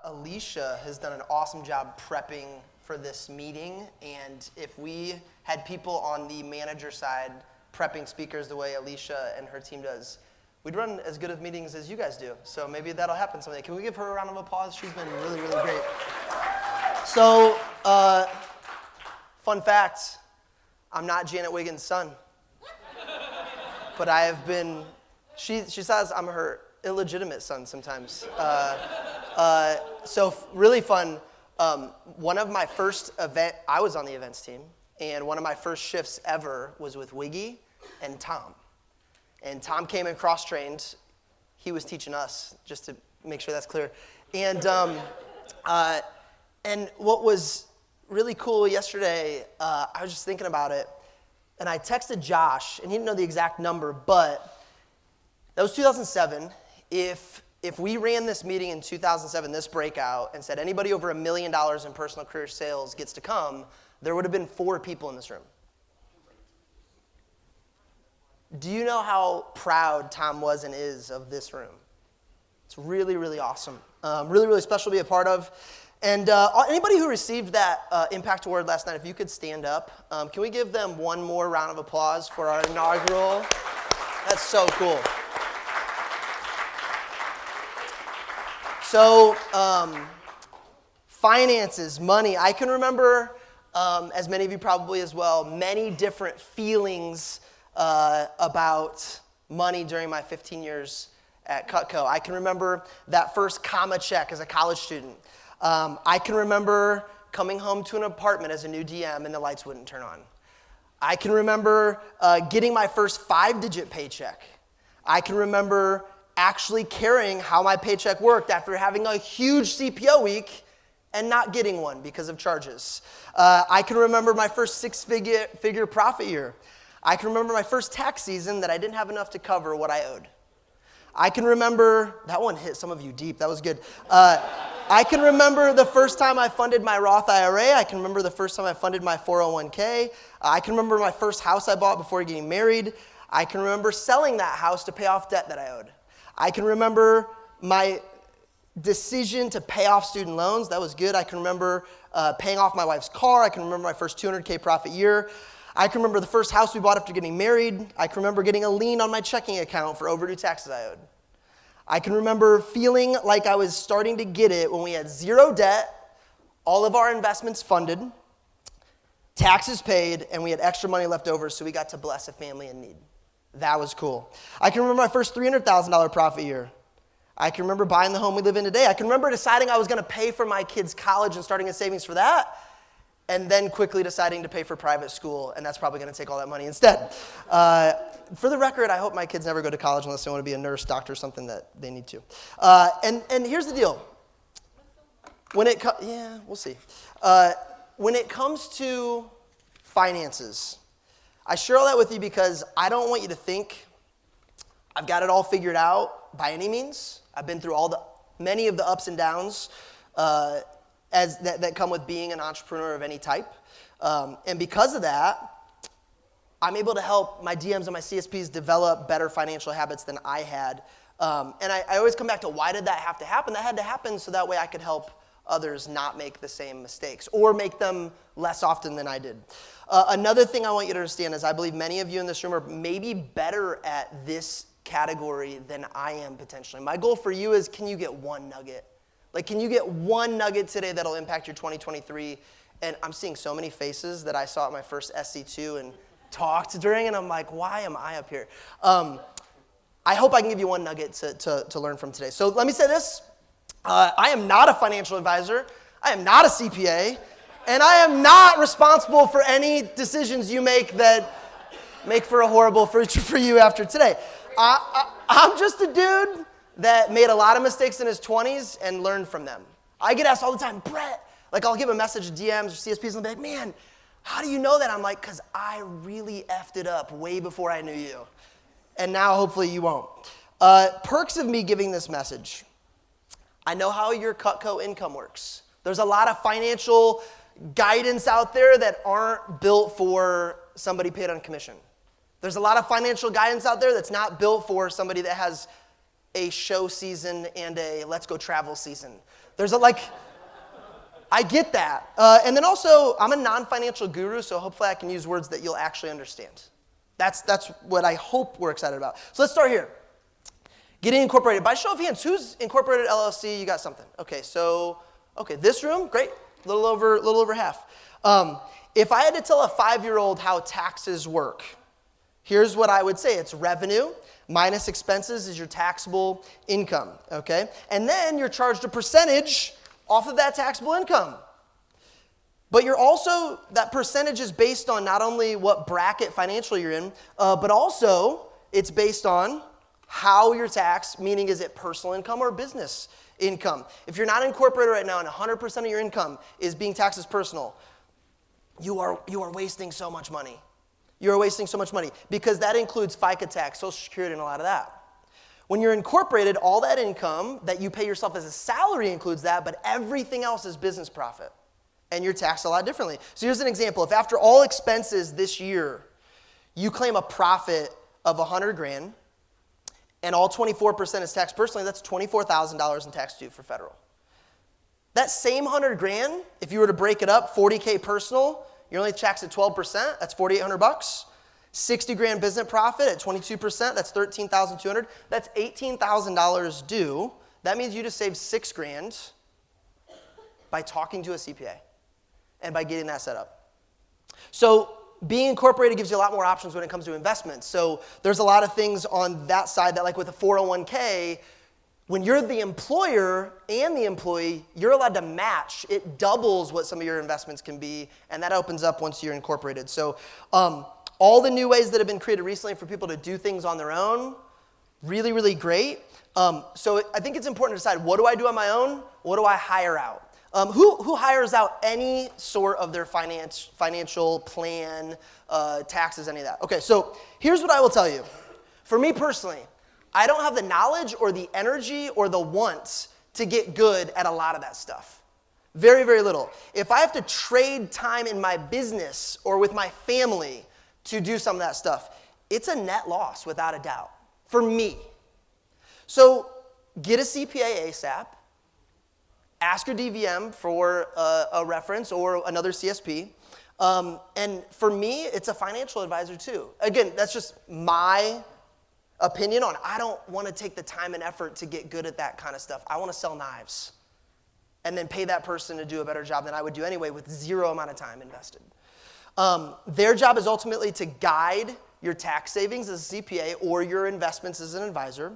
Alicia has done an awesome job prepping for this meeting, and if we had people on the manager side prepping speakers the way Alicia and her team does, we'd run as good of meetings as you guys do. So maybe that'll happen someday. Can we give her a round of applause? She's been really, really great. So, fun fact, I'm not Janet Wiggins' son. But I have been, she says I'm her illegitimate son sometimes. So really fun. One of my first I was on the events team, and one of my first shifts ever was with Wiggy and Tom. And Tom came in cross-trained. He was teaching us, just to make sure that's clear. And what was really cool yesterday, I was just thinking about it, and I texted Josh, and he didn't know the exact number, but that was 2007. If we ran this meeting in 2007, this breakout, and said anybody over $1 million in personal career sales gets to come, there would have been 4 people in this room. Do you know how proud Tom was and is of this room? It's really, really awesome. Really, really special to be a part of. And anybody who received that Impact Award last night, if you could stand up, can we give them one more round of applause for our inaugural? That's so cool. So, finances, money. I can remember, as many of you probably as well, many different feelings about money during my 15 years at Cutco. I can remember that first comma check as a college student. I can remember coming home to an apartment as a new DM and the lights wouldn't turn on. I can remember getting my first 5-digit paycheck. I can remember actually caring how my paycheck worked after having a huge CPO week and not getting one because of charges. I can remember my first 6-figure profit year. I can remember my first tax season that I didn't have enough to cover what I owed. I can remember, that one hit some of you deep, that was good. I can remember the first time I funded my Roth IRA. I can remember the first time I funded my 401k. I can remember my first house I bought before getting married. I can remember selling that house to pay off debt that I owed. I can remember my decision to pay off student loans. That was good. I can remember paying off my wife's car. I can remember my first 200K profit year. I can remember the first house we bought after getting married. I can remember getting a lien on my checking account for overdue taxes I owed. I can remember feeling like I was starting to get it when we had 0 debt, all of our investments funded, taxes paid, and we had extra money left over, so we got to bless a family in need. That was cool. I can remember my first $300,000 profit year. I can remember buying the home we live in today. I can remember deciding I was going to pay for my kids' college and starting a savings for that, and then quickly deciding to pay for private school, and that's probably going to take all that money instead. For the record, I hope my kids never go to college unless they want to be a nurse, doctor, something that they need to. And here's the deal. Yeah, we'll see. When it comes to finances, I share all that with you because I don't want you to think I've got it all figured out by any means. I've been through many of the ups and downs that come with being an entrepreneur of any type. And because of that, I'm able to help my DMs and my CSPs develop better financial habits than I had. And I always come back to why did that have to happen? That had to happen so that way I could help others not make the same mistakes or make them less often than I did. Another thing I want you to understand is I believe many of you in this room are maybe better at this category than I am potentially. My goal for you is, can you get one nugget? Like, can you get one nugget today that'll impact your 2023? And I'm seeing so many faces that I saw at my first SC2 and talked during, and I'm like, why am I up here? I hope I can give you one nugget to learn from today. So let me say this. I am not a financial advisor. I am not a CPA. And I am not responsible for any decisions you make that make for a horrible future for you after today. I'm just a dude that made a lot of mistakes in his 20s and learned from them. I get asked all the time, Brett, like I'll give a message to DMs or CSPs and they'll be like, man, how do you know that? I'm like, because I really effed it up way before I knew you. And now hopefully you won't. Perks of me giving this message. I know how your Cutco income works. There's a lot of financial guidance out there that aren't built for somebody paid on commission. There's a lot of financial guidance out there that's not built for somebody that has a show season and a let's go travel season. I get that. And then also, I'm a non-financial guru, so hopefully I can use words that you'll actually understand. That's what I hope we're excited about. So let's start here. Getting incorporated. By show of hands, who's incorporated LLC? You got something. Okay, this room, great. A little over half. If I had to tell a 5-year-old how taxes work, here's what I would say. It's revenue minus expenses is your taxable income, okay? And then you're charged a percentage off of that taxable income. But that percentage is based on not only what bracket financially you're in, but also it's based on how you're taxed, meaning is it personal income or business income? If you're not incorporated right now and 100% of your income is being taxed as personal, you are wasting so much money. You are wasting so much money because that includes FICA tax, Social Security, and a lot of that. When you're incorporated, all that income that you pay yourself as a salary includes that, but everything else is business profit. And you're taxed a lot differently. So here's an example. If after all expenses this year, you claim a profit of $100,000 and all 24% is taxed personally, that's $24,000 in tax due for federal. That same $100,000, if you were to break it up, $40,000 personal, you're only taxed at 12%, that's $4,800. $60,000 business profit at 22%, that's $13,200. That's $18,000 due. That means you just saved $6,000 by talking to a CPA and by getting that set up. So being incorporated gives you a lot more options when it comes to investments. So there's a lot of things on that side that, like with a 401k, when you're the employer and the employee, you're allowed to match. It doubles what some of your investments can be, and that opens up once you're incorporated. So all the new ways that have been created recently for people to do things on their own, really, really great. So I think it's important to decide, what do I do on my own? What do I hire out? Who hires out any sort of their financial plan, taxes, any of that? Okay, so here's what I will tell you. For me personally, I don't have the knowledge or the energy or the wants to get good at a lot of that stuff. Very, very little. If I have to trade time in my business or with my family to do some of that stuff, it's a net loss without a doubt for me. So get a CPA ASAP. Ask your DVM for a reference or another CSP. And for me, it's a financial advisor too. Again, that's just my opinion on it. I don't want to take the time and effort to get good at that kind of stuff. I want to sell knives and then pay that person to do a better job than I would do anyway with zero amount of time invested. Their job is ultimately to guide your tax savings as a CPA or your investments as an advisor.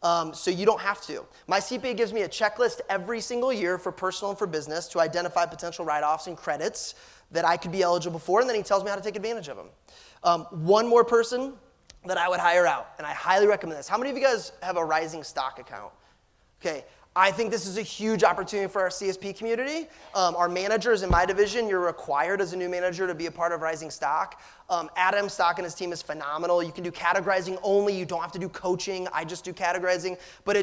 So you don't have to. My CPA gives me a checklist every single year for personal and for business to identify potential write-offs and credits that I could be eligible for, and then he tells me how to take advantage of them. One more person that I would hire out, and I highly recommend this. How many of you guys have a rising stock account? Okay, I think this is a huge opportunity for our CSP community. Our managers in my division, you're required as a new manager to be a part of Rising Stock. Adam Stock and his team is phenomenal. You can do categorizing only. You don't have to do coaching. I just do categorizing. But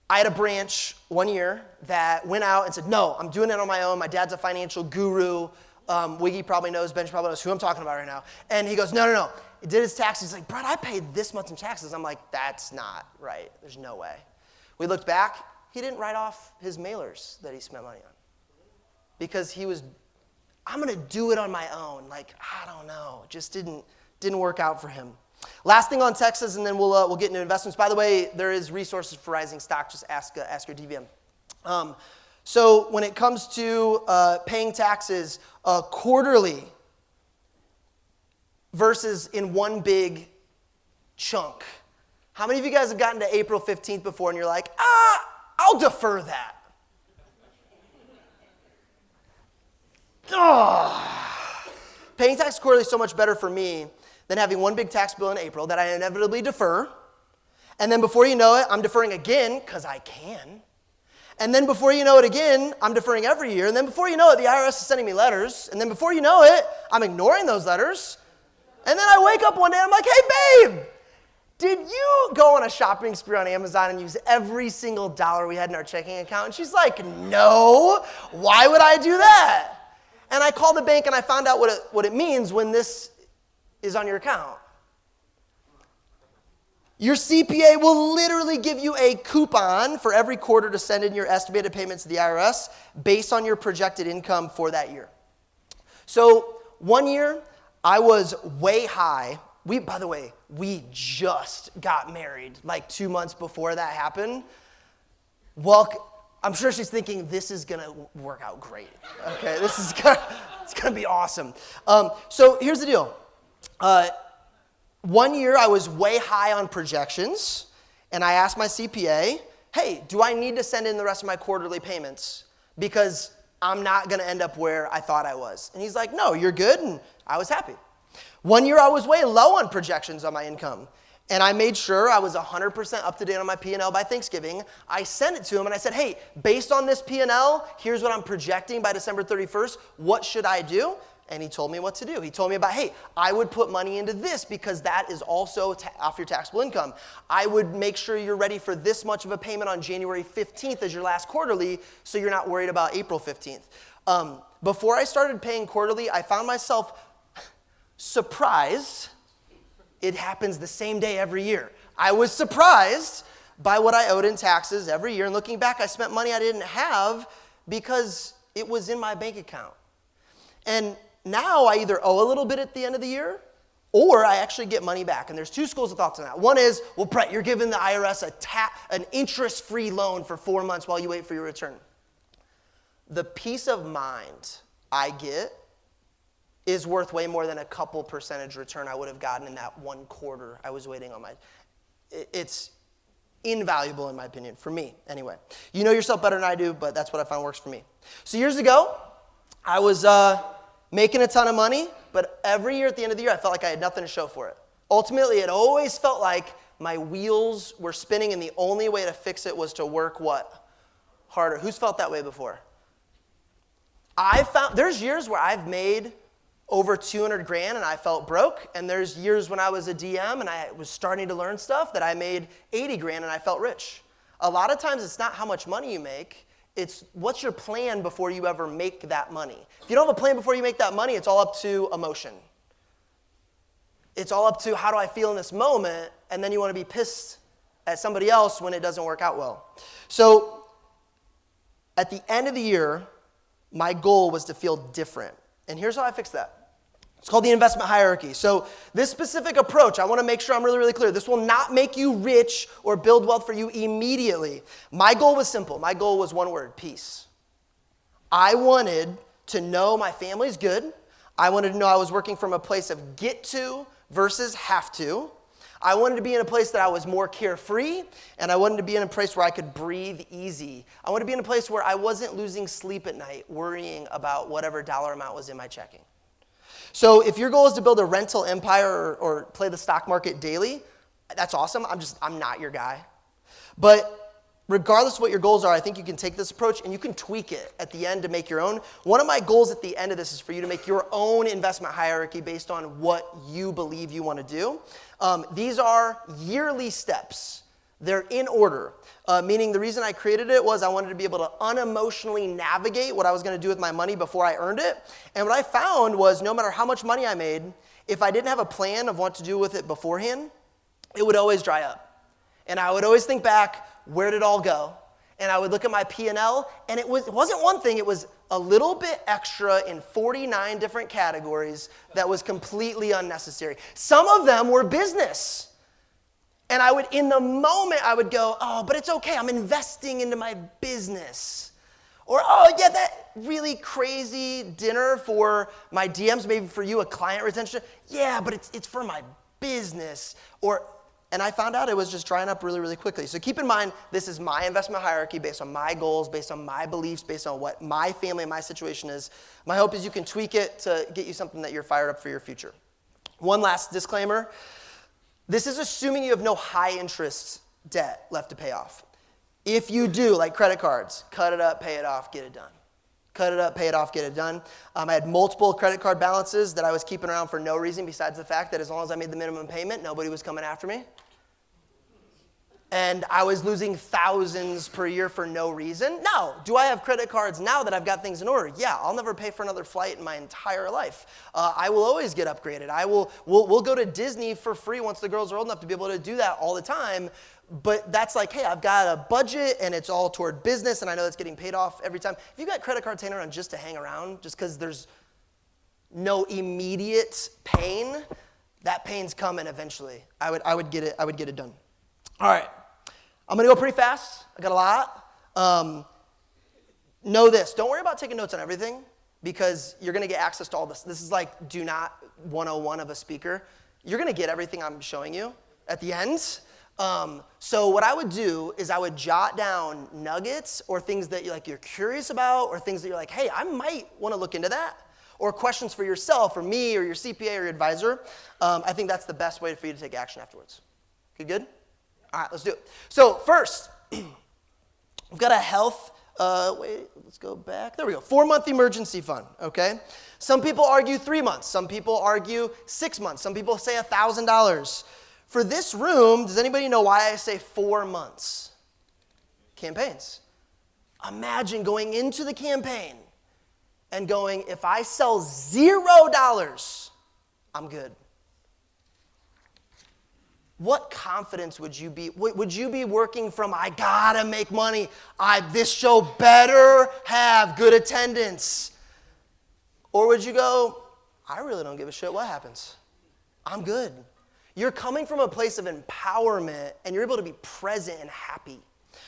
I had a branch one year that went out and said, no, I'm doing it on my own. My dad's a financial guru. Wiggy probably knows, Bench probably knows who I'm talking about right now. And he goes, no. He did his taxes. He's like, Brett, I paid this much in taxes. I'm like, that's not right. There's no way. We looked back. He didn't write off his mailers that he spent money on because I'm going to do it on my own. Like, I don't know. It just didn't work out for him. Last thing on Texas, and then we'll get into investments. By the way, there is resources for Rising Stock. Just ask your DVM. So when it comes to paying taxes quarterly versus in one big chunk. How many of you guys have gotten to April 15th before and you're like, I'll defer that? Paying tax quarterly is so much better for me than having one big tax bill in April that I inevitably defer. And then before you know it, I'm deferring again because I can. And then before you know it again, I'm deferring every year. And then before you know it, the IRS is sending me letters. And then before you know it, I'm ignoring those letters. And then I wake up one day and I'm like, hey, babe, did you go on a shopping spree on Amazon and use every single dollar we had in our checking account? And she's like, no, why would I do that? And I called the bank and I found out what it means when this is on your account. Your CPA will literally give you a coupon for every quarter to send in your estimated payments to the IRS based on your projected income for that year. So one year, I was way high. By the way, we just got married like 2 months before that happened. Well, I'm sure she's thinking, this is going to work out great. Okay, it's going to be awesome. So here's the deal. 1 year, I was way high on projections, and I asked my CPA, hey, do I need to send in the rest of my quarterly payments? Because I'm not going to end up where I thought I was. And he's like, no, you're good, and I was happy. 1 year, I was way low on projections on my income, and I made sure I was 100% up to date on my P&L by Thanksgiving. I sent it to him, and I said, hey, based on this P&L, here's what I'm projecting by December 31st. What should I do? And he told me what to do. He told me about, hey, I would put money into this because that is also off your taxable income. I would make sure you're ready for this much of a payment on January 15th as your last quarterly so you're not worried about April 15th. Before I started paying quarterly, I found myself surprised. It happens the same day every year. I was surprised by what I owed in taxes every year. And looking back, I spent money I didn't have because it was in my bank account. And now I either owe a little bit at the end of the year or I actually get money back. And there's two schools of thoughts on that. One is, well, Brett, you're giving the IRS an interest-free loan for 4 months while you wait for your return. The peace of mind I get is worth way more than a couple percentage return I would have gotten in that 1 quarter I was waiting on it's invaluable in my opinion, for me anyway. You know yourself better than I do, but that's what I found works for me. So years ago, I was making a ton of money, but every year at the end of the year, I felt like I had nothing to show for it. Ultimately, it always felt like my wheels were spinning, and the only way to fix it was to work what? Harder. Who's felt that way before? There's years where I've made over 200 grand and I felt broke, and there's years when I was a DM and I was starting to learn stuff that I made 80 grand and I felt rich. A lot of times it's not how much money you make, it's what's your plan before you ever make that money. If you don't have a plan before you make that money, it's all up to emotion. It's all up to how do I feel in this moment, and then you want to be pissed at somebody else when it doesn't work out well. So at the end of the year, my goal was to feel different. And here's how I fixed that. It's called the investment hierarchy. So this specific approach, I want to make sure I'm really, really clear. This will not make you rich or build wealth for you immediately. My goal was simple. My goal was one word: peace. I wanted to know my family's good. I wanted to know I was working from a place of get to versus have to. I wanted to be in a place that I was more carefree, and I wanted to be in a place where I could breathe easy. I wanted to be in a place where I wasn't losing sleep at night worrying about whatever dollar amount was in my checking. So if your goal is to build a rental empire or play the stock market daily, that's awesome. I'm not your guy. But regardless of what your goals are, I think you can take this approach and you can tweak it at the end to make your own. One of my goals at the end of this is for you to make your own investment hierarchy based on what you believe you want to do. These are yearly steps. They're in order, meaning the reason I created it was I wanted to be able to unemotionally navigate what I was going to do with my money before I earned it. And what I found was no matter how much money I made, if I didn't have a plan of what to do with it beforehand, it would always dry up. And I would always think back, where did it all go? And I would look at my P&L, and it wasn't one thing, it was a little bit extra in 49 different categories that was completely unnecessary. Some of them were business. And in the moment, I would go, oh, but it's okay, I'm investing into my business. Or, oh, yeah, that really crazy dinner for my DMs, maybe for you, a client retention. Yeah, but it's for my business. And I found out it was just drying up really, really quickly. So keep in mind, this is my investment hierarchy based on my goals, based on my beliefs, based on what my family and my situation is. My hope is you can tweak it to get you something that you're fired up for your future. One last disclaimer. This is assuming you have no high-interest debt left to pay off. If you do, like credit cards, cut it up, pay it off, get it done. Cut it up, pay it off, get it done. I had multiple credit card balances that I was keeping around for no reason besides the fact that as long as I made the minimum payment, nobody was coming after me. and I was losing thousands per year for no reason? No. Do I have credit cards now that I've got things in order? Yeah, I'll never pay for another flight in my entire life. I will always get upgraded. We'll go to Disney for free once the girls are old enough to be able to do that all the time. But that's like, hey, I've got a budget and it's all toward business and I know that's getting paid off every time. If you've got credit cards hanging around just to hang around, just because there's no immediate pain, that pain's coming eventually. I would get it done. All right. I'm going to go pretty fast. I got a lot. Know this. Don't worry about taking notes on everything because you're going to get access to all this. This is like do not 101 of a speaker. You're going to get everything I'm showing you at the end. So what I would do is I would jot down nuggets or things that you're curious about or things that you're like, hey, I might want to look into that. Or questions for yourself or me or your CPA or your advisor. I think that's the best way for you to take action afterwards. Good? All right, let's do it. So first, we've got a health, let's go back. There we go. 4-month emergency fund, okay? Some people argue 3 months. Some people argue 6 months. Some people say $1,000. For this room, does anybody know why I say 4 months? Campaigns. Imagine going into the campaign and going, if I sell $0, I'm good. What confidence would you be? Would you be working from, I gotta make money. This show better have good attendance. Or would you go, I really don't give a shit what happens. I'm good. You're coming from a place of empowerment and you're able to be present and happy.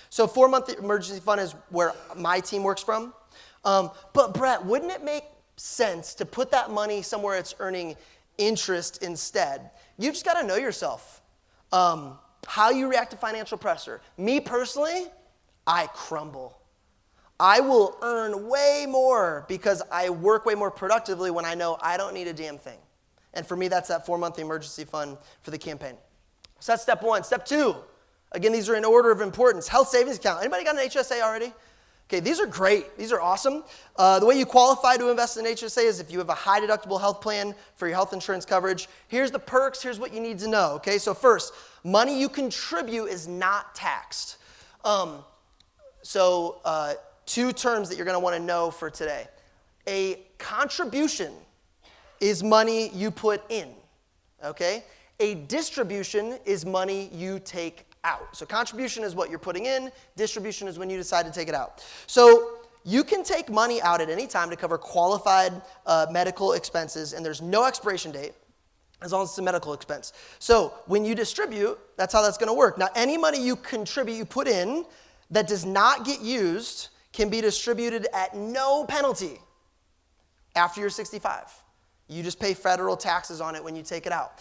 So 4-month emergency fund is where my team works from. But Brett, wouldn't it make sense to put that money somewhere it's earning interest instead? You just got to know yourself. How you react to financial pressure. Me personally, I crumble. I will earn way more because I work way more productively when I know I don't need a damn thing. And for me, that's that 4-month emergency fund for the campaign. So that's step 1. Step 2, again, these are in order of importance. Health savings account. Anybody got an HSA already? Okay, these are great. These are awesome. The way you qualify to invest in HSA is if you have a high deductible health plan for your health insurance coverage. Here's the perks. Here's what you need to know. Okay, so first, money you contribute is not taxed. Two terms that you're going to want to know for today. A contribution is money you put in. Okay? A distribution is money you take out. So contribution is what you're putting in. Distribution is when you decide to take it out. So you can take money out at any time to cover qualified medical expenses, and there's no expiration date as long as it's a medical expense. So when you distribute, that's how that's going to work. Now, any money you contribute, you put in, that does not get used can be distributed at no penalty after you're 65. You just pay federal taxes on it when you take it out.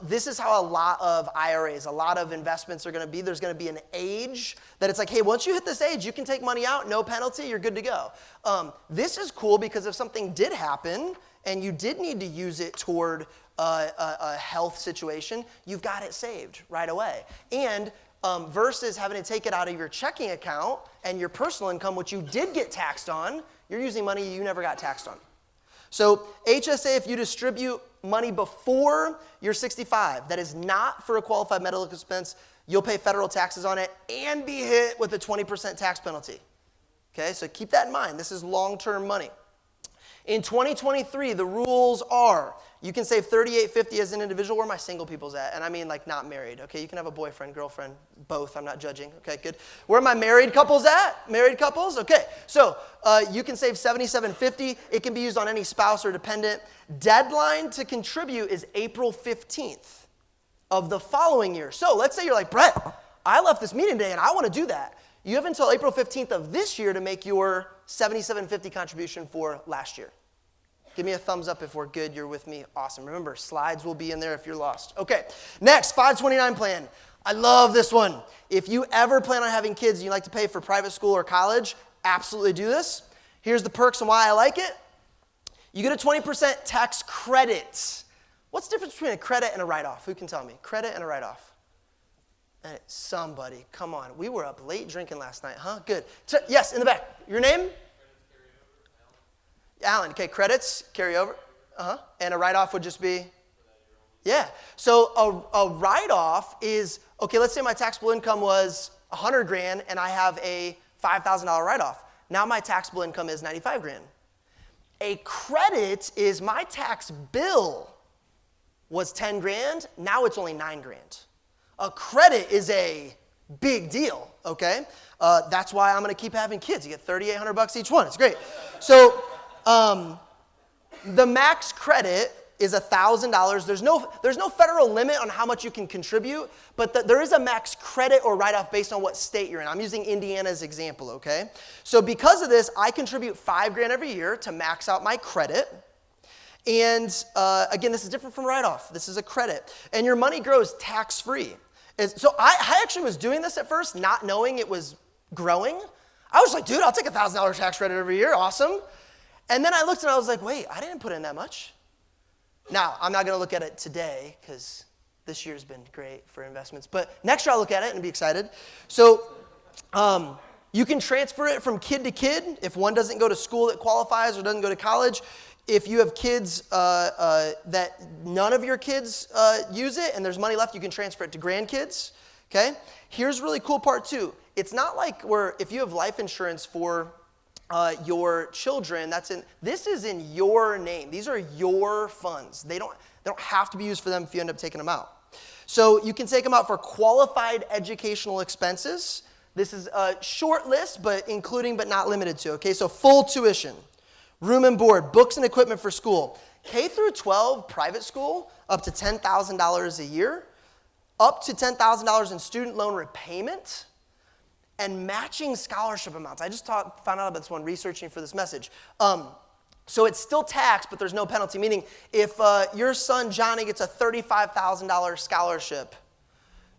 This is how a lot of IRAs, a lot of investments are going to be. There's going to be an age that it's like, hey, once you hit this age, you can take money out, no penalty, you're good to go. This is cool because if something did happen and you did need to use it toward a health situation, you've got it saved right away. And versus having to take it out of your checking account and your personal income, which you did get taxed on, you're using money you never got taxed on. So HSA, if you distribute money before you're 65, that is not for a qualified medical expense, you'll pay federal taxes on it and be hit with a 20% tax penalty. Okay, so keep that in mind. This is long-term money. In 2023, the rules are you can save $38.50 as an individual. Where are my single people's at? And I mean like not married. Okay, you can have a boyfriend, girlfriend, both. I'm not judging. Okay, good. Where are my married couples at? Married couples? Okay, so you can save $77.50. It can be used on any spouse or dependent. Deadline to contribute is April 15th of the following year. So let's say you're like, Brett, I left this meeting today and I want to do that. You have until April 15th of this year to make your $77.50 contribution for last year. Give me a thumbs up if we're good. You're with me. Awesome. Remember, slides will be in there if you're lost. Okay, next, 529 plan. I love this one. If you ever plan on having kids and you like to pay for private school or college, absolutely do this. Here's the perks and why I like it. You get a 20% tax credit. What's the difference between a credit and a write-off? Who can tell me? Credit and a write-off. Somebody, come on. We were up late drinking last night, huh? Good. Yes, in the back. Your name? Alan. Okay, credits carry over. And a write-off would just be? Yeah. So a write-off is, Okay, let's say my taxable income was 100 grand and I have a $5,000 write-off. Now my taxable income is 95 grand. A credit is my tax bill was 10 grand, now it's only 9 grand. A credit is a big deal, okay? That's why I'm gonna keep having kids. You get $3,800 each one, it's great. So the max credit is $1,000. There's no federal limit on how much you can contribute, but there is a max credit or write-off based on what state you're in. I'm using Indiana's example, okay? So because of this, I contribute 5 grand every year to max out my credit. And again, this is different from write-off. This is a credit. And your money grows tax-free. So I actually was doing this at first, not knowing it was growing. I was like, dude, I'll take $1,000 tax credit every year, awesome. And then I looked and I was like, wait, I didn't put in that much. Now, I'm not going to look at it today because this year's been great for investments. But next year I'll look at it and be excited. So you can transfer it from kid to kid. If one doesn't go to school that qualifies or doesn't go to college, if you have kids that none of your kids use it and there's money left, you can transfer it to grandkids. Okay? Here's really cool part too. It's not like if you have life insurance for your children, this is in your name. These are your funds. They don't have to be used for them if you end up taking them out. So you can take them out for qualified educational expenses. This is a short list, but including but not limited to. Okay, so full tuition, room and board, books and equipment for school, K through 12 private school, up to $10,000 a year, up to $10,000 in student loan repayment, and matching scholarship amounts. I just found out about this one researching for this message. So it's still taxed, but there's no penalty, meaning if your son Johnny gets a $35,000 scholarship,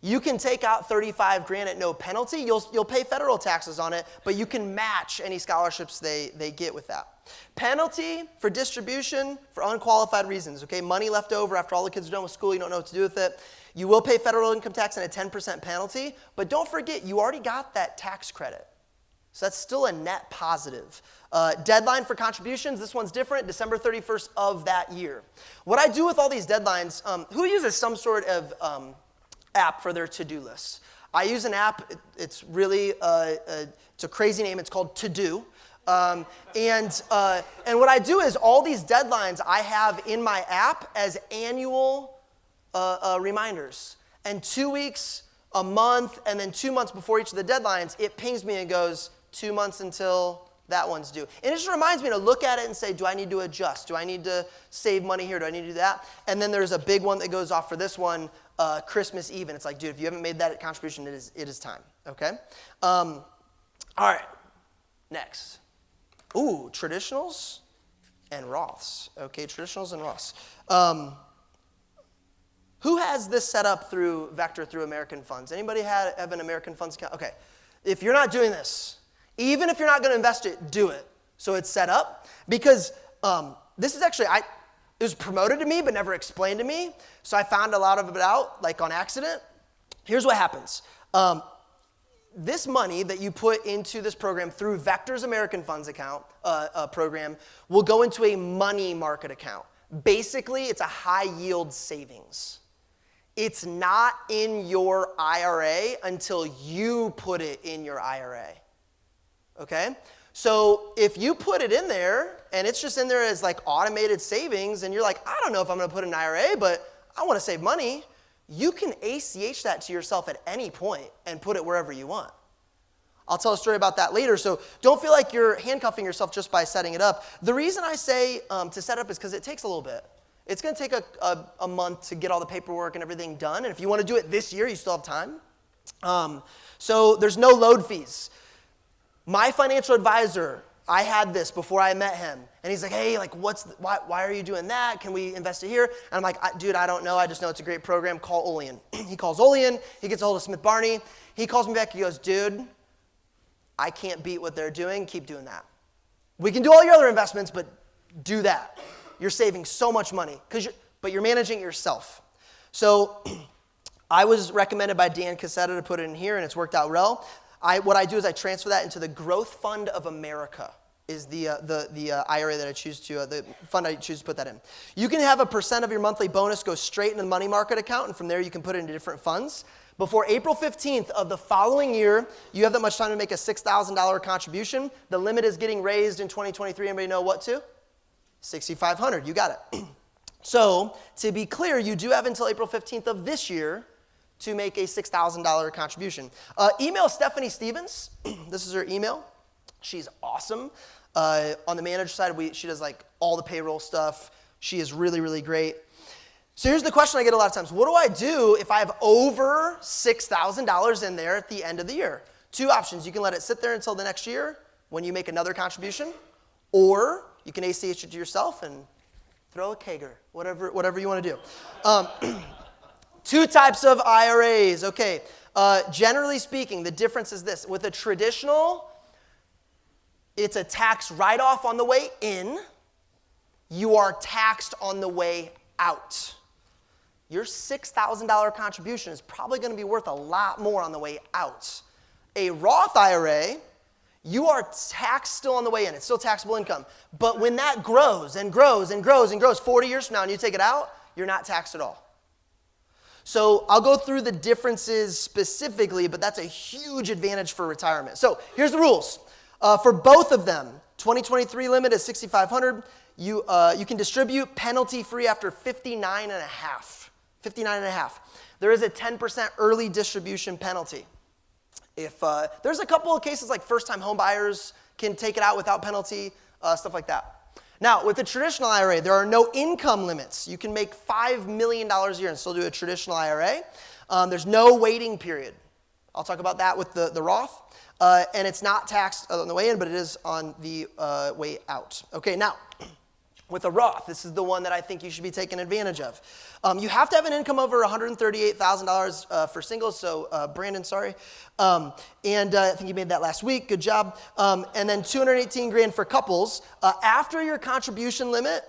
you can take out 35 grand at no penalty. You'll pay federal taxes on it, but you can match any scholarships they get with that. Penalty for distribution for unqualified reasons, okay? Money left over after all the kids are done with school, you don't know what to do with it. You will pay federal income tax and a 10% penalty, but don't forget, you already got that tax credit. So that's still a net positive. Deadline for contributions, this one's different, December 31st of that year. What I do with all these deadlines, who uses some sort of app for their to-do lists? I use an app, it's really, it's a crazy name, it's called To Do. And what I do is all these deadlines I have in my app as annual reminders. And 2 weeks, a month, and then 2 months before each of the deadlines, it pings me and goes 2 months until that one's due. And it just reminds me to look at it and say, do I need to adjust? Do I need to save money here? Do I need to do that? And then there's a big one that goes off for this one, Christmas Eve. And it's like, dude, if you haven't made that contribution, it is time. Okay? All right. Next. Ooh, traditionals and Roths. Okay, traditionals and Roths. Who has this set up through Vector, through American Funds? Anybody have an American Funds account? Okay, if you're not doing this, even if you're not going to invest it, do it. So it's set up because this is actually, it was promoted to me but never explained to me. So I found a lot of it out, like on accident. Here's what happens. This money that you put into this program through Vector's American Funds account program will go into a money market account. Basically, it's a high yield savings. It's not in your IRA until you put it in your IRA. Okay? So if you put it in there and it's just in there as like automated savings and you're like, I don't know if I'm going to put it in an IRA, but I want to save money, you can ACH that to yourself at any point and put it wherever you want. I'll tell a story about that later, so don't feel like you're handcuffing yourself just by setting it up. The reason I say to set up is because it takes a little bit. It's going to take a month to get all the paperwork and everything done, and if you want to do it this year, you still have time. So there's no load fees. My financial advisor, I had this before I met him, and he's like, hey, like, why are you doing that? Can we invest it here? And I'm like, dude, I don't know. I just know it's a great program. Call Olean. He calls Olean. He gets a hold of Smith Barney. He calls me back. He goes, dude, I can't beat what they're doing. Keep doing that. We can do all your other investments, but do that. You're saving so much money, but you're managing it yourself. So I was recommended by Dan Cassetta to put it in here, and it's worked out well. What I do is I transfer that into the Growth Fund of America. is the IRA that I choose to, the fund I choose to put that in. You can have a % of your monthly bonus go straight into the money market account, and from there you can put it into different funds. Before April 15th of the following year, you have that much time to make a $6,000 contribution. The limit is getting raised in 2023. Anybody know what to? $6,500. You got it. So, to be clear, you do have until April 15th of this year to make a $6,000 contribution. Email Stephanie Stevens. This is her email. She's awesome. On the manager side, she does like all the payroll stuff. She is really, really great. So here's the question I get a lot of times. What do I do if I have over $6,000 in there at the end of the year? Two options. You can let it sit there until the next year when you make another contribution, or you can ACH it to yourself and throw a kegger, whatever you want to do. Two types of IRAs. Okay. Generally speaking, the difference is this. With a traditional, it's a tax write-off on the way in. You are taxed on the way out. Your $6,000 contribution is probably going to be worth a lot more on the way out. A Roth IRA, you are taxed still on the way in. It's still taxable income. But when that grows and grows and grows and grows 40 years from now and you take it out, you're not taxed at all. So I'll go through the differences specifically, but that's a huge advantage for retirement. So here's the rules. For both of them, 2023 limit is $6,500. You can distribute penalty-free after 59 and a half. There is a 10% early distribution penalty. If there's a couple of cases like first-time home buyers can take it out without penalty, stuff like that. Now, with the traditional IRA, there are no income limits. You can make $5 million a year and still do a traditional IRA. There's no waiting period. I'll talk about that with the Roth. And it's not taxed on the way in, but it is on the way out. Okay, now, with a Roth, this is the one that I think you should be taking advantage of. You have to have an income over $138,000 for singles, so Brandon, sorry. And I think you made that last week, good job. And then $218,000 for couples. After your contribution limit,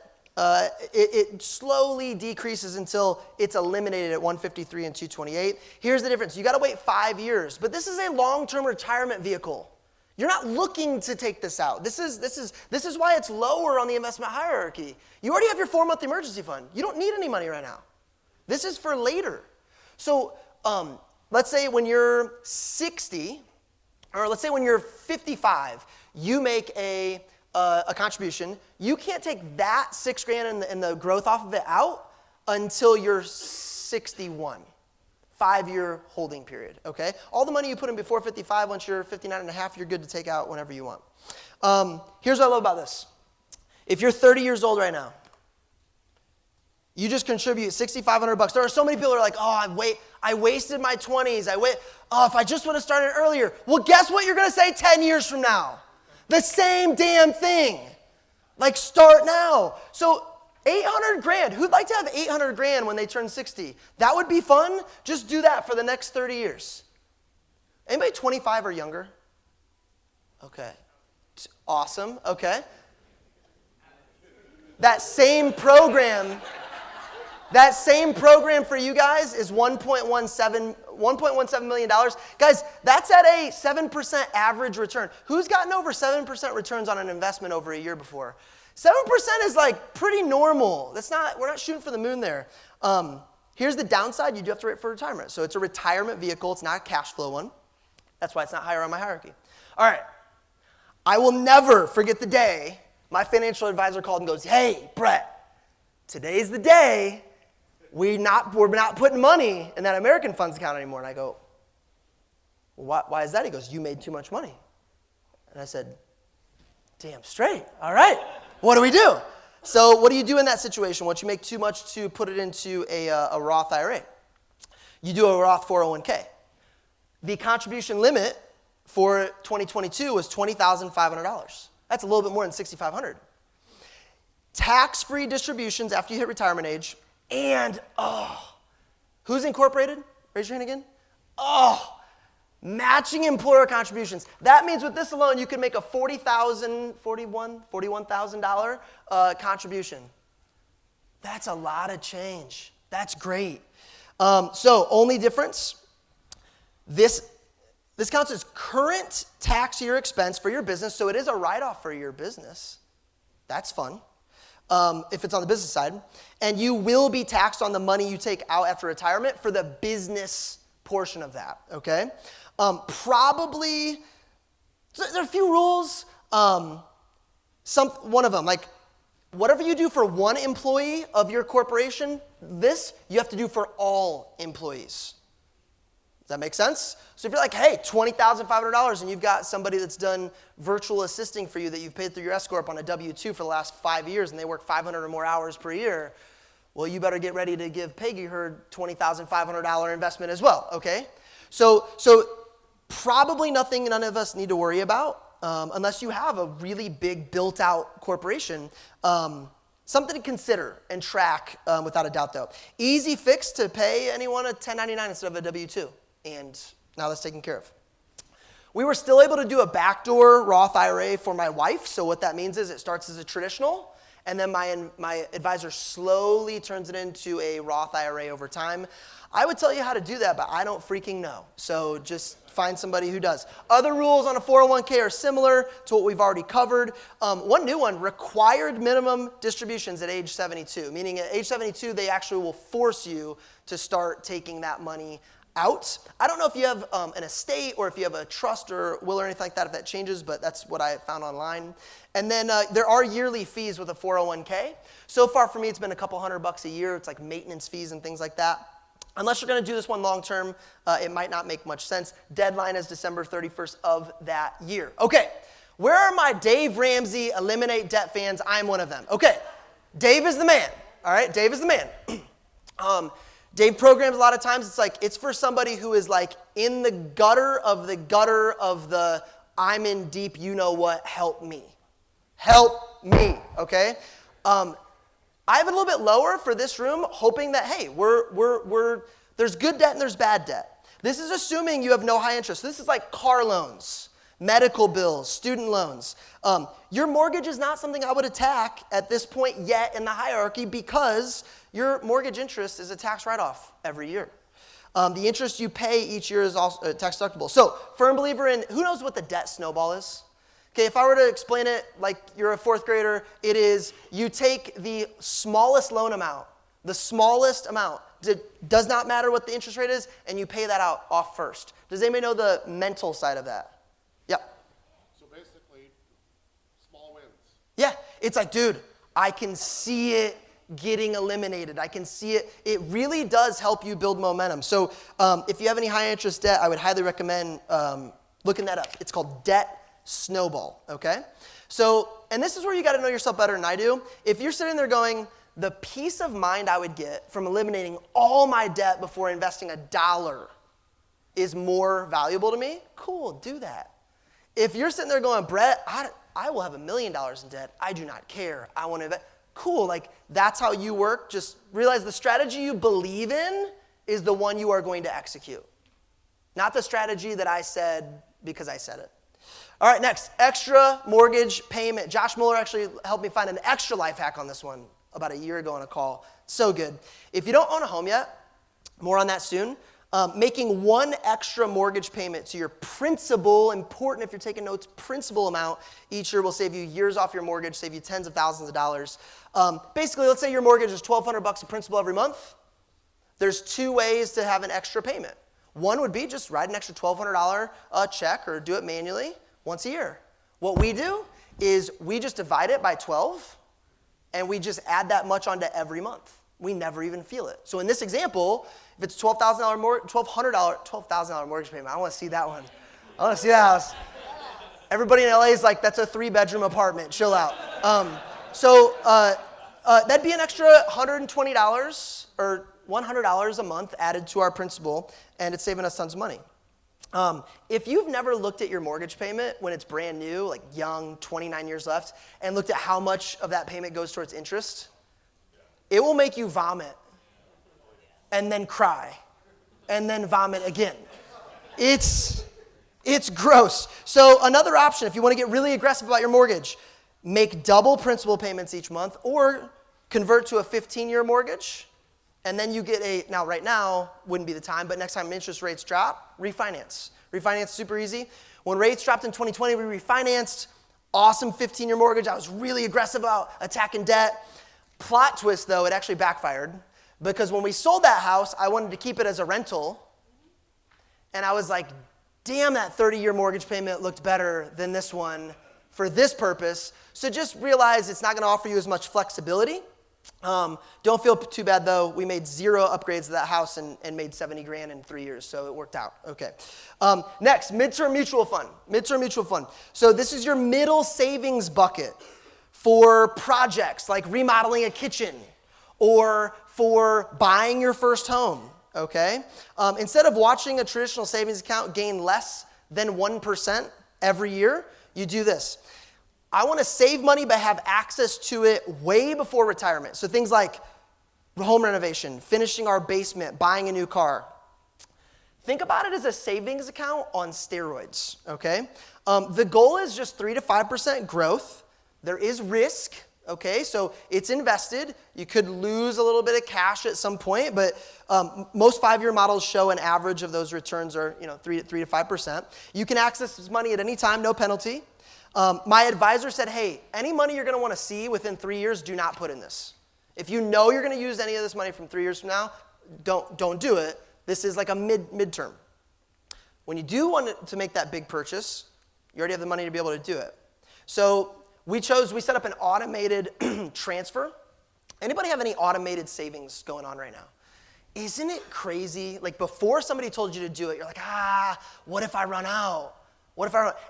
it slowly decreases until it's eliminated at $153,000 and $228,000. Here's the difference. You got to wait 5 years, but this is a long-term retirement vehicle. You're not looking to take this out. This is why it's lower on the investment hierarchy. You already have your 4-month emergency fund. You don't need any money right now. This is for later. So let's say when you're 60, or let's say when you're 55, you make a contribution. You can't take that $6,000 and the growth off of it out until you're 61. 5-year holding period, okay? All the money you put in before 55, once you're 59 and a half, you're good to take out whenever you want. Here's what I love about this. If you're 30 years old right now, you just contribute $6,500. There are so many people who are like, oh, I wasted my 20s. If I just would have started earlier. Well, guess what you're going to say 10 years from now? The same damn thing. Like, start now. So $800,000. Who'd like to have $800,000 when they turn 60? That would be fun. Just do that for the next 30 years. Anybody 25 or younger? Okay. Awesome. Okay. That same program for you guys is $1.17 million. Guys, that's at a 7% average return. Who's gotten over 7% returns on an investment over a year before? 7% is like pretty normal. We're not shooting for the moon there. Here's the downside. You do have to wait for retirement. So it's a retirement vehicle. It's not a cash flow one. That's why it's not higher on my hierarchy. All right. I will never forget the day my financial advisor called and goes, hey, Brett, today's the day we're not putting money in that American Funds account anymore. And I go, well, why is that? He goes, you made too much money. And I said, damn straight. All right. What do we do? So what do you do in that situation? Once you make too much to put it into a Roth IRA, you do a Roth 401k. The contribution limit for 2022 was $20,500. That's a little bit more than $6,500. Tax-free distributions after you hit retirement age, and who's incorporated? Raise your hand again. Matching employer contributions. That means with this alone, you can make a $41,000 contribution. That's a lot of change. That's great. So only difference, this This counts as current tax year expense for your business, so it is a write-off for your business. That's fun, if it's on the business side. And you will be taxed on the money you take out after retirement for the business portion of that, okay? Probably, so there are a few rules. One of them, like, whatever you do for one employee of your corporation, this you have to do for all employees. Does that make sense? So if you're like, hey, $20,500 and you've got somebody that's done virtual assisting for you that you've paid through your S-Corp on a W-2 for the last 5 years and they work 500 or more hours per year, well, you better get ready to give Peggy her $20,500 investment as well, okay? So probably nothing none of us need to worry about unless you have a really big built-out corporation. Something to consider and track without a doubt, though. Easy fix to pay anyone a 1099 instead of a W-2. And now that's taken care of. We were still able to do a backdoor Roth IRA for my wife. So what that means is it starts as a traditional, and then my advisor slowly turns it into a Roth IRA over time. I would tell you how to do that, but I don't freaking know. So just find somebody who does. Other rules on a 401k are similar to what we've already covered. One new one, required minimum distributions at age 72, meaning at age 72, they actually will force you to start taking that money out. I don't know if you have an estate or if you have a trust or will or anything like that, if that changes, but that's what I found online. And then there are yearly fees with a 401k. So far for me, it's been a couple $100 a year. It's like maintenance fees and things like that. Unless you're going to do this one long term, it might not make much sense. Deadline is December 31st of that year. Okay, where are my Dave Ramsey Eliminate Debt fans? I'm one of them. Okay, Dave is the man. All right, Dave is the man. Dave programs a lot of times, it's for somebody who is like in the gutter of the I'm in deep, you know what, help me. Help me, okay? I have it a little bit lower for this room, hoping that, hey, there's good debt and there's bad debt. This is assuming you have no high interest. This is like car loans, medical bills, student loans. Your mortgage is not something I would attack at this point yet in the hierarchy because your mortgage interest is a tax write-off every year. The interest you pay each year is also tax deductible. So, firm believer in, who knows what the debt snowball is? Okay, if I were to explain it like you're a fourth grader, it is you take the smallest loan amount, the smallest amount, it does not matter what the interest rate is, and you pay that off first. Does anybody know the mental side of that? Yep. So basically, small wins. Yeah, it's like, dude, I can see it getting eliminated. I can see it. It really does help you build momentum. So if you have any high interest debt, I would highly recommend looking that up. It's called Debt Snowball, okay? So, and this is where you got to know yourself better than I do. If you're sitting there going, the peace of mind I would get from eliminating all my debt before investing $1 is more valuable to me, cool, do that. If you're sitting there going, Brett, I will have $1 million in debt. I do not care. I want to invest. Cool, like that's how you work. Just realize the strategy you believe in is the one you are going to execute. Not the strategy that I said because I said it. All right, next, extra mortgage payment. Josh Mueller actually helped me find an extra life hack on this one about a year ago on a call. So good. If you don't own a home yet, more on that soon, making one extra mortgage payment to your principal, important if you're taking notes, principal amount each year will save you years off your mortgage, save you tens of thousands of dollars. Basically, let's say your mortgage is $1,200 a principal every month. There's two ways to have an extra payment. One would be just write an extra $1,200 check or do it manually once a year. What we do is we just divide it by 12 and we just add that much onto every month. We never even feel it. So in this example, if it's $1,200 mortgage payment, I want to see that one. I want to see that house. Everybody in LA is like, that's a 3-bedroom apartment. Chill out. That'd be an extra $120 or $100 a month added to our principal, and it's saving us tons of money. If you've never looked at your mortgage payment when it's brand new, like young, 29 years left, and looked at how much of that payment goes towards interest, it will make you vomit and then cry and then vomit again. It's gross. So another option, if you want to get really aggressive about your mortgage, make double principal payments each month or convert to a 15-year mortgage. And then you get now right now wouldn't be the time, but next time interest rates drop, refinance Refinance super easy. When rates dropped in 2020, we refinanced. Awesome 15-year mortgage. I was really aggressive about attacking debt. Plot twist, though, it actually backfired because when we sold that house, I wanted to keep it as a rental. And I was like, damn, that 30-year mortgage payment looked better than this one for this purpose. So just realize it's not going to offer you as much flexibility. Don't feel too bad, though. We made 0 upgrades to that house and made 70 grand in 3 years, so it worked out. Okay. Next, midterm mutual fund. Midterm mutual fund. So this is your middle savings bucket for projects like remodeling a kitchen or for buying your first home, okay? Instead of watching a traditional savings account gain less than 1% every year, you do this. I want to save money but have access to it way before retirement. So things like home renovation, finishing our basement, buying a new car. Think about it as a savings account on steroids, okay? The goal is just 3 to 5% growth. There is risk, okay? So it's invested. You could lose a little bit of cash at some point, but most 5-year models show an average of those returns are 3 to 5%. You can access this money at any time, no penalty. My advisor said, hey, any money you're going to want to see within 3 years, do not put in this. If you know you're going to use any of this money from 3 years from now, don't do it. This is like a midterm. When you do want to make that big purchase, you already have the money to be able to do it. So we set up an automated transfer. Anybody have any automated savings going on right now? Isn't it crazy? Like before somebody told you to do it, you're like, what if I run out?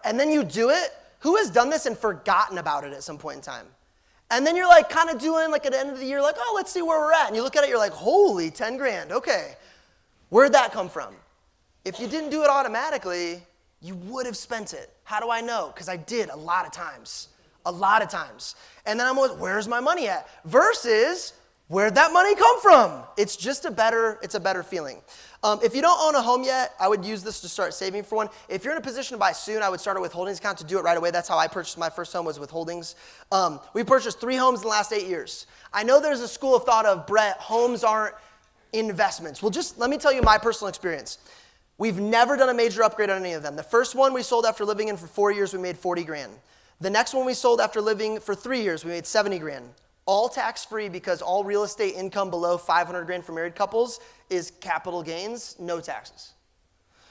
And then you do it. Who has done this and forgotten about it at some point in time? And then you're like kind of doing like at the end of the year, like, let's see where we're at. And you look at it, you're like, holy, 10 grand. Okay. Where'd that come from? If you didn't do it automatically, you would have spent it. How do I know? Because I did a lot of times. And then I'm like, where's my money at? Versus, where'd that money come from? It's just a better feeling. If you don't own a home yet, I would use this to start saving for one. If you're in a position to buy soon, I would start a withholdings account to do it right away. That's how I purchased my first home, was withholdings. We purchased 3 homes in the last 8 years. I know there's a school of thought of, Brett, homes aren't investments. Well, just let me tell you my personal experience. We've never done a major upgrade on any of them. The first one we sold after living in for 4 years, we made 40 grand. The next one we sold after living for 3 years, we made 70 grand. All tax-free because all real estate income below 500 grand for married couples is capital gains, no taxes.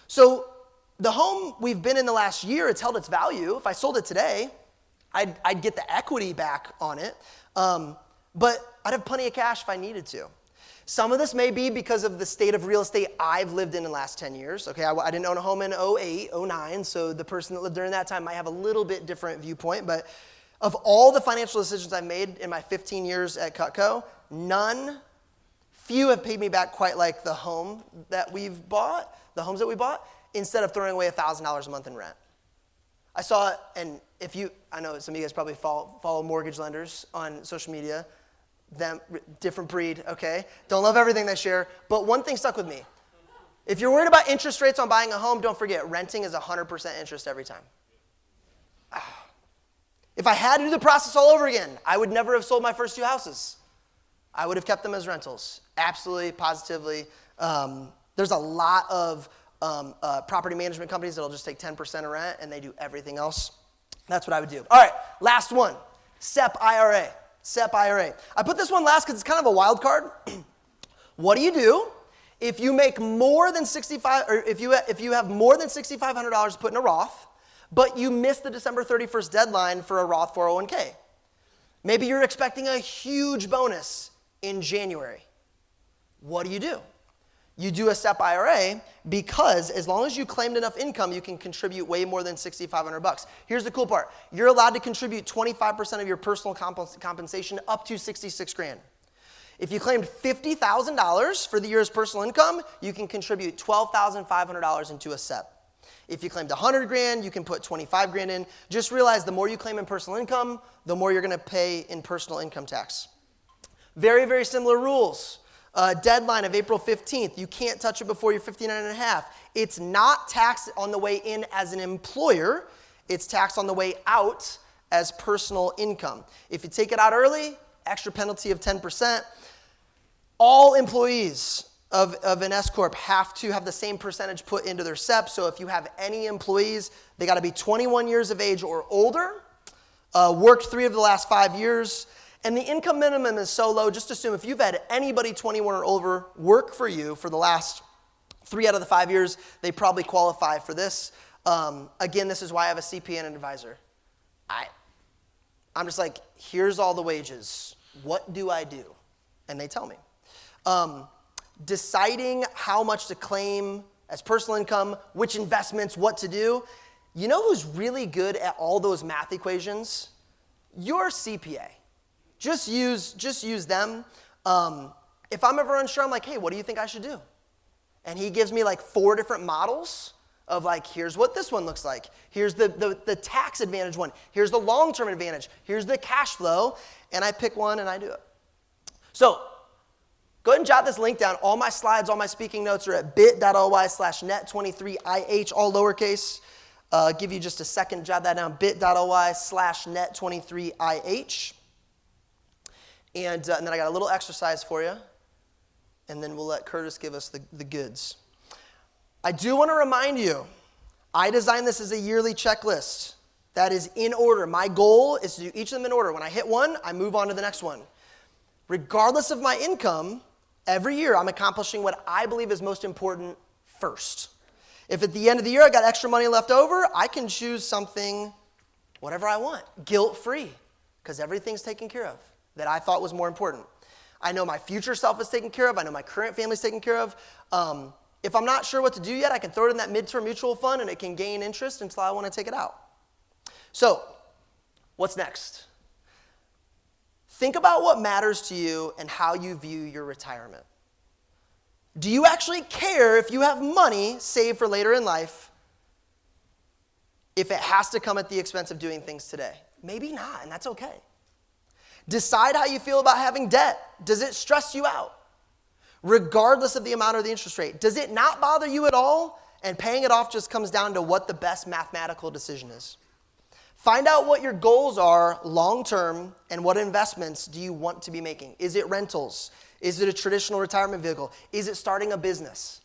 So the home we've been in the last year, it's held its value. If I sold it today, I'd get the equity back on it. But I'd have plenty of cash if I needed to. Some of this may be because of the state of real estate I've lived in the last 10 years. Okay, I didn't own a home in 08, 09, so the person that lived during that time might have a little bit different viewpoint. But of all the financial decisions I've made in my 15 years at Cutco, few have paid me back quite like the homes that we bought, instead of throwing away $1,000 a month in rent. I saw it, and I know some of you guys probably follow mortgage lenders on social media, different breed, okay? Don't love everything they share, but one thing stuck with me. If you're worried about interest rates on buying a home, don't forget, renting is 100% interest every time. If I had to do the process all over again, I would never have sold my first 2 houses. I would have kept them as rentals, absolutely, positively. There's a lot of property management companies that'll just take 10% of rent, and they do everything else. That's what I would do. All right, last one, SEP IRA. SEP IRA. I put this one last because it's kind of a wild card. What do you do if you make more than if you have more than $6,500 to put in a Roth, but you miss the December 31st deadline for a Roth 401k? Maybe you're expecting a huge bonus in January. What do? You do a SEP IRA because as long as you claimed enough income, you can contribute way more than $6,500. Here's the cool part. You're allowed to contribute 25% of your personal compensation up to 66 grand. If you claimed $50,000 for the year's personal income, you can contribute $12,500 into a SEP. If you claimed 100 grand, you can put 25 grand in. Just realize the more you claim in personal income, the more you're going to pay in personal income tax. Very, very similar rules. Deadline of April 15th. You can't touch it before you're 59 and a half. It's not taxed on the way in as an employer. It's taxed on the way out as personal income. If you take it out early, extra penalty of 10%. All employees of an S Corp have to have the same percentage put into their SEP. So if you have any employees, they got to be 21 years of age or older, worked 3 of the last 5 years, and the income minimum is so low, just assume if you've had anybody 21 or over work for you for the last 3 out of the 5 years, they probably qualify for this. Again, this is why I have a CPA and an advisor. I'm just like, here's all the wages. What do I do? And they tell me. Deciding how much to claim as personal income, which investments, what to do. You know who's really good at all those math equations? Your CPA. Just use them. If I'm ever unsure, I'm like, hey, what do you think I should do? And he gives me like 4 different models of like, here's what this one looks like. Here's the tax advantage one. Here's the long-term advantage. Here's the cash flow. And I pick one and I do it. So go ahead and jot this link down. All my slides, all my speaking notes are at bit.ly/net23ih, all lowercase. Give you just a second to jot that down, bit.ly/net23ih. And then I got a little exercise for you. And then we'll let Curtis give us the goods. I do want to remind you, I designed this as a yearly checklist that is in order. My goal is to do each of them in order. When I hit one, I move on to the next one. Regardless of my income, every year I'm accomplishing what I believe is most important first. If at the end of the year I got extra money left over, I can choose something, whatever I want, guilt-free, because everything's taken care of that I thought was more important. I know my future self is taken care of. I know my current family is taken care of. If I'm not sure what to do yet, I can throw it in that midterm mutual fund and it can gain interest until I want to take it out. So, what's next? Think about what matters to you and how you view your retirement. Do you actually care if you have money saved for later in life if it has to come at the expense of doing things today? Maybe not, and that's okay. Decide how you feel about having debt. Does it stress you out? Regardless of the amount or the interest rate. Does it not bother you at all? And paying it off just comes down to what the best mathematical decision is. Find out what your goals are long-term and what investments do you want to be making. Is it rentals? Is it a traditional retirement vehicle? Is it starting a business?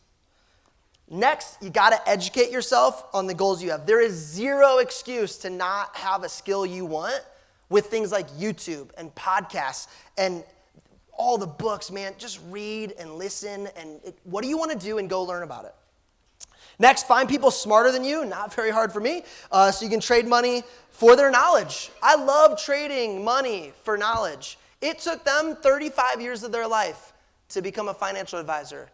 Next, you got to educate yourself on the goals you have. There is zero excuse to not have a skill you want with things like YouTube and podcasts and all the books, man. Just read and listen. And what do you want to do and go learn about it? Next, find people smarter than you. Not very hard for me. So you can trade money for their knowledge. I love trading money for knowledge. It took them 35 years of their life to become a financial advisor.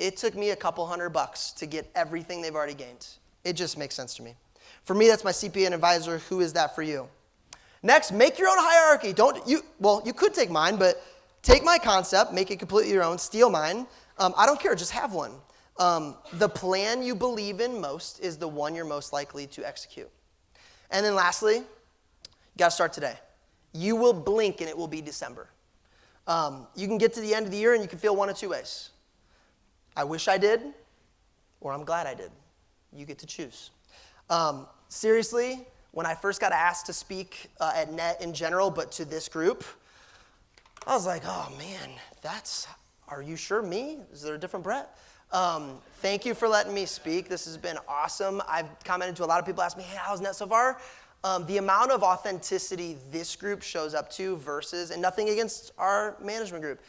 It took me a couple $100 to get everything they've already gained. It just makes sense to me. For me, that's my CPA and advisor. Who is that for you? Next, make your own hierarchy. You could take mine, but take my concept, make it completely your own, steal mine. I don't care, just have one. The plan you believe in most is the one you're most likely to execute. And then lastly, you got to start today. You will blink and it will be December. You can get to the end of the year and you can feel one of two ways. I wish I did, or I'm glad I did. You get to choose. Seriously, when I first got asked to speak at NET in general, but to this group, I was like, oh man, are you sure me? Is there a different Brett? Thank you for letting me speak. This has been awesome. I've commented to a lot of people, ask me, hey, how's NET so far? The amount of authenticity this group shows up to versus, and nothing against our management group,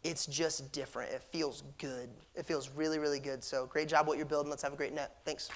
it's just different. It feels good. It feels really, really good. So great job what you're building. Let's have a great NET. Thanks.